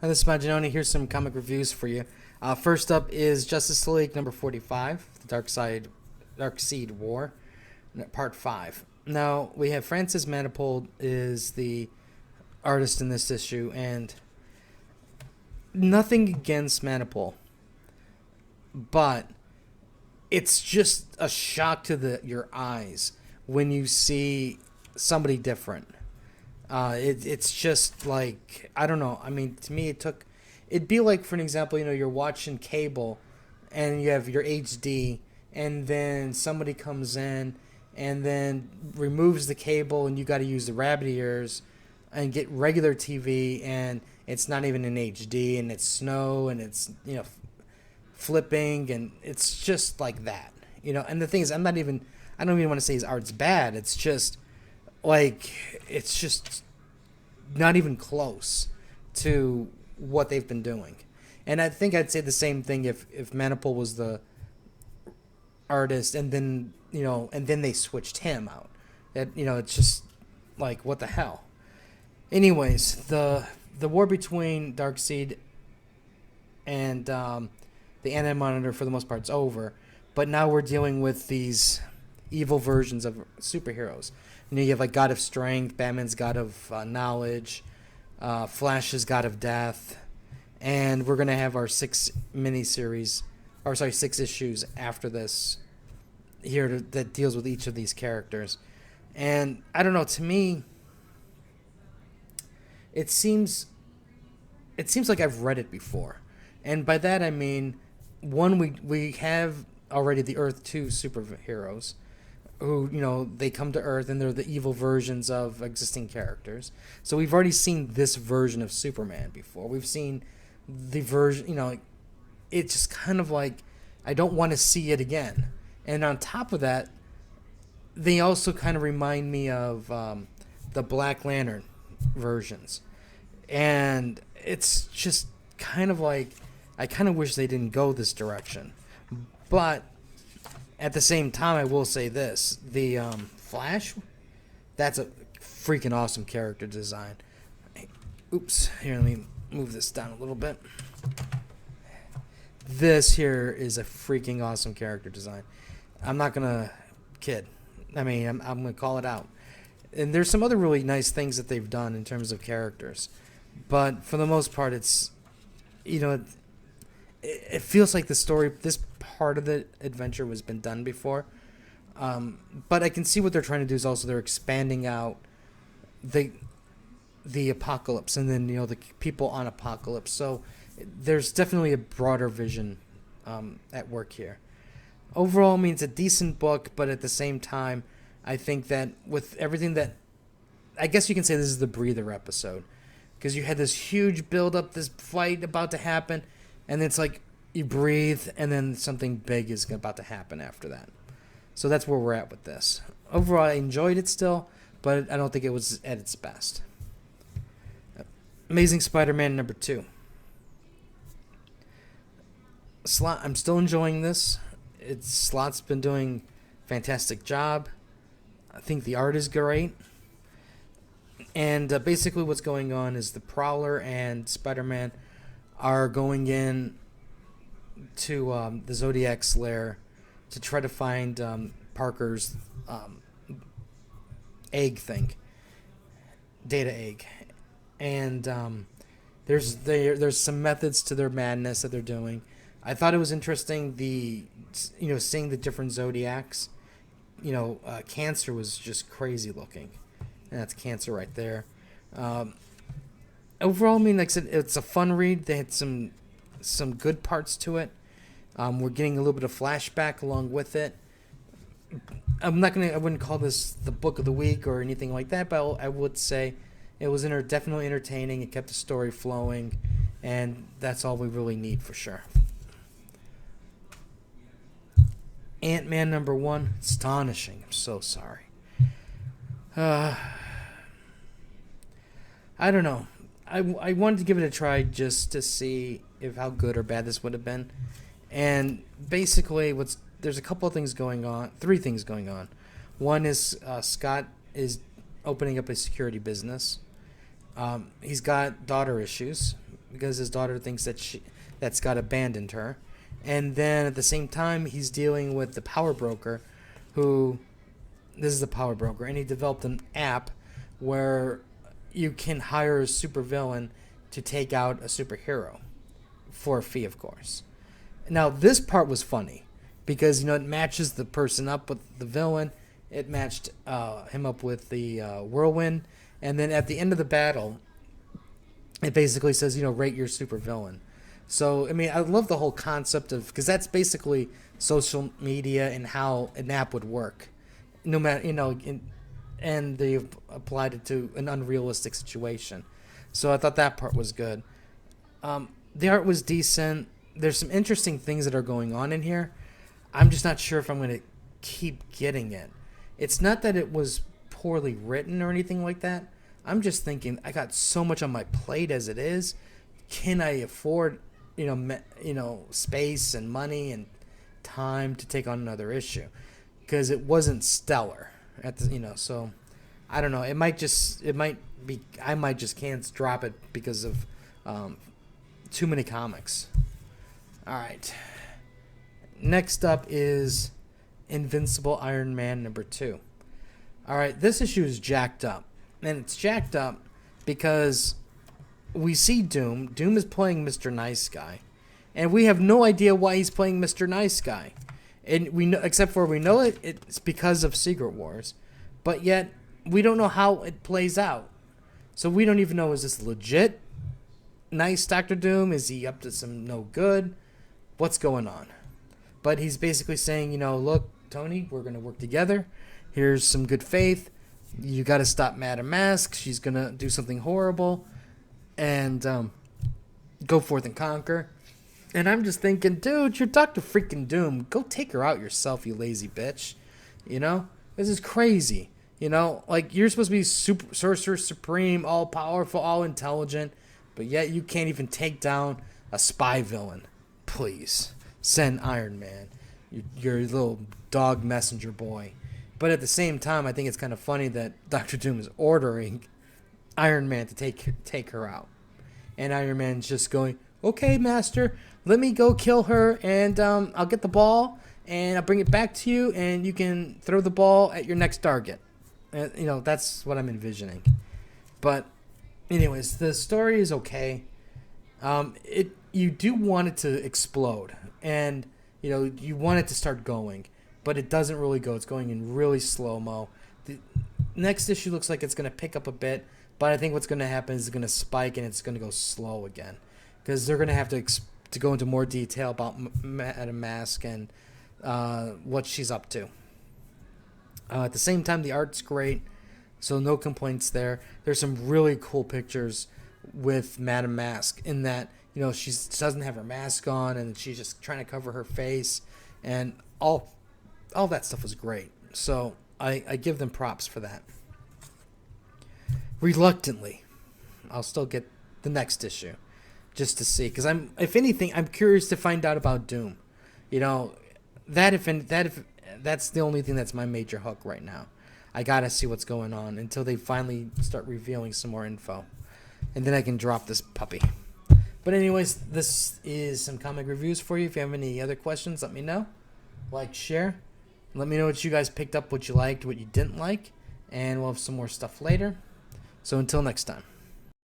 Hi, this is Majin. Here's some comic reviews for you. First up is Justice League number 45, The Dark Seed War, part 5. Now, we have Francis Manifold is the artist in this issue, and nothing against Manifold, but it's just a shock to your eyes when you see somebody different. It's just like, I don't know. I mean, to me, it'd be like, for an example, you're watching cable and you have your HD, and then somebody comes in and then removes the cable, and you got to use the rabbit ears and get regular TV, and it's not even in HD, and it's snow, and it's, flipping, and it's just like that. And the thing is, I don't even want to say his art's bad. It's just not even close to what they've been doing. And I think I'd say the same thing if Manifold was the artist, and then they switched him out. It's just like, what the hell. Anyways, the war between Darkseid and the Anti-Monitor, for the most part, is over. But now we're dealing with these evil versions of superheroes. You have like God of Strength, Batman's God of Knowledge, Flash's God of Death, and we're gonna have our 6 issues after this here that deals with each of these characters. And I don't know, to me, it seems like I've read it before, and by that I mean, one, we have already the Earth 2 superheroes, who, they come to Earth and they're the evil versions of existing characters. So we've already seen this version of Superman before. We've seen the version, it's just kind of like, I don't want to see it again. And on top of that, they also kind of remind me of the Black Lantern versions. And it's just kind of like, I kind of wish they didn't go this direction. But at the same time, I will say this. The Flash, that's a freaking awesome character design. Oops, here, let me move this down a little bit. This here is a freaking awesome character design. I'm not going to kid. I mean, I'm going to call it out. And there's some other really nice things that they've done in terms of characters. But for the most part, it's, it feels like the story, this part of the adventure has been done before. But I can see what they're trying to do is also they're expanding out the apocalypse, and then, the people on Apocalypse. So there's definitely a broader vision at work here. Overall, I mean, it's a decent book, but at the same time, I think that with everything that, I guess you can say this is the breather episode, because you had this huge build-up, this fight about to happen, and it's like you breathe, and then something big is about to happen after that. So that's where we're at with this. Overall, I enjoyed it still, but I don't think it was at its best. Amazing Spider-Man number 2. Slott, I'm still enjoying this. Slott's been doing a fantastic job. I think the art is great. And basically what's going on is the Prowler and Spider-Man are going in to the Zodiac's lair to try to find Parker's egg thing, data egg. And there's some methods to their madness that they're doing. I thought it was interesting, seeing the different Zodiacs. Cancer was just crazy looking. And that's Cancer right there. Overall, I mean, like I said, it's a fun read. They had some good parts to it. We're getting a little bit of flashback along with it. I wouldn't call this the book of the week or anything like that, but I would say it was definitely entertaining. It kept the story flowing, and that's all we really need for sure. Ant-Man number 1, astonishing. I'm so sorry. I don't know. I wanted to give it a try just to see how good or bad this would have been. And basically, there's a couple of things going on, 3 things going on. One is Scott is opening up a security business. He's got daughter issues. because his daughter thinks that Scott abandoned her. And then at the same time, he's dealing with the power broker, who, this is the power broker, and he developed an app where you can hire a supervillain to take out a superhero for a fee, of course. Now, this part was funny because, it matches the person up with the villain. It matched him up with the whirlwind. And then at the end of the battle, it basically says, rate your supervillain. So, I love the whole concept of, because that's basically social media and how an app would work. No matter, and they've applied it to an unrealistic situation. So I thought that part was good. The art was decent. There's some interesting things that are going on in here. I'm just not sure if I'm going to keep getting it. It's not that it was poorly written or anything like that. I'm just thinking, I got so much on my plate as it is. Can I afford, space and money and time to take on another issue? Because it wasn't stellar so I don't know. I might just can't drop it because of too many comics. All right. Next up is Invincible Iron Man #2. All right, this issue is jacked up. And it's jacked up because we see Doom. Doom is playing Mr. Nice Guy. And we have no idea why he's playing Mr. Nice Guy. And we know, except for we know it's because of Secret Wars. But yet, we don't know how it plays out. So we don't even know, is this legit nice Dr. Doom? Is he up to some no good? What's going on? But he's basically saying, look, Tony, we're going to work together. Here's some good faith. You got to stop Madam Mask. She's going to do something horrible. And go forth and conquer. And I'm just thinking, dude, you're Dr. freaking Doom. Go take her out yourself, you lazy bitch. This is crazy. You're supposed to be Sorcerer Supreme, all-powerful, all-intelligent. But yet you can't even take down a spy villain. Please, send Iron Man. Your little dog messenger boy. But at the same time, I think it's kind of funny that Dr. Doom is ordering Iron Man to take her out. And Iron Man's just going, okay, Master, let me go kill her, and I'll get the ball, and I'll bring it back to you, and you can throw the ball at your next target. That's what I'm envisioning. But anyways, the story is okay. You do want it to explode, and you want it to start going, but it doesn't really go. It's going in really slow-mo. The next issue looks like it's going to pick up a bit, but I think what's going to happen is it's going to spike and it's going to go slow again, because they're going to have to go into more detail about Madam Mask and what she's up to. At the same time, the art's great, so no complaints there. There's some really cool pictures with Madam Mask in that, she doesn't have her mask on and she's just trying to cover her face, and all that stuff was great. So I give them props for that. Reluctantly, I'll still get the next issue just to see, because if anything, I'm curious to find out about Doom. That's the only thing that's my major hook right now. I gotta see what's going on until they finally start revealing some more info, and then I can drop this puppy. But anyways, this is some comic reviews for you. If you have any other questions, let me know. Like, share. Let me know what you guys picked up, what you liked, what you didn't like, and we'll have some more stuff later. So until next time.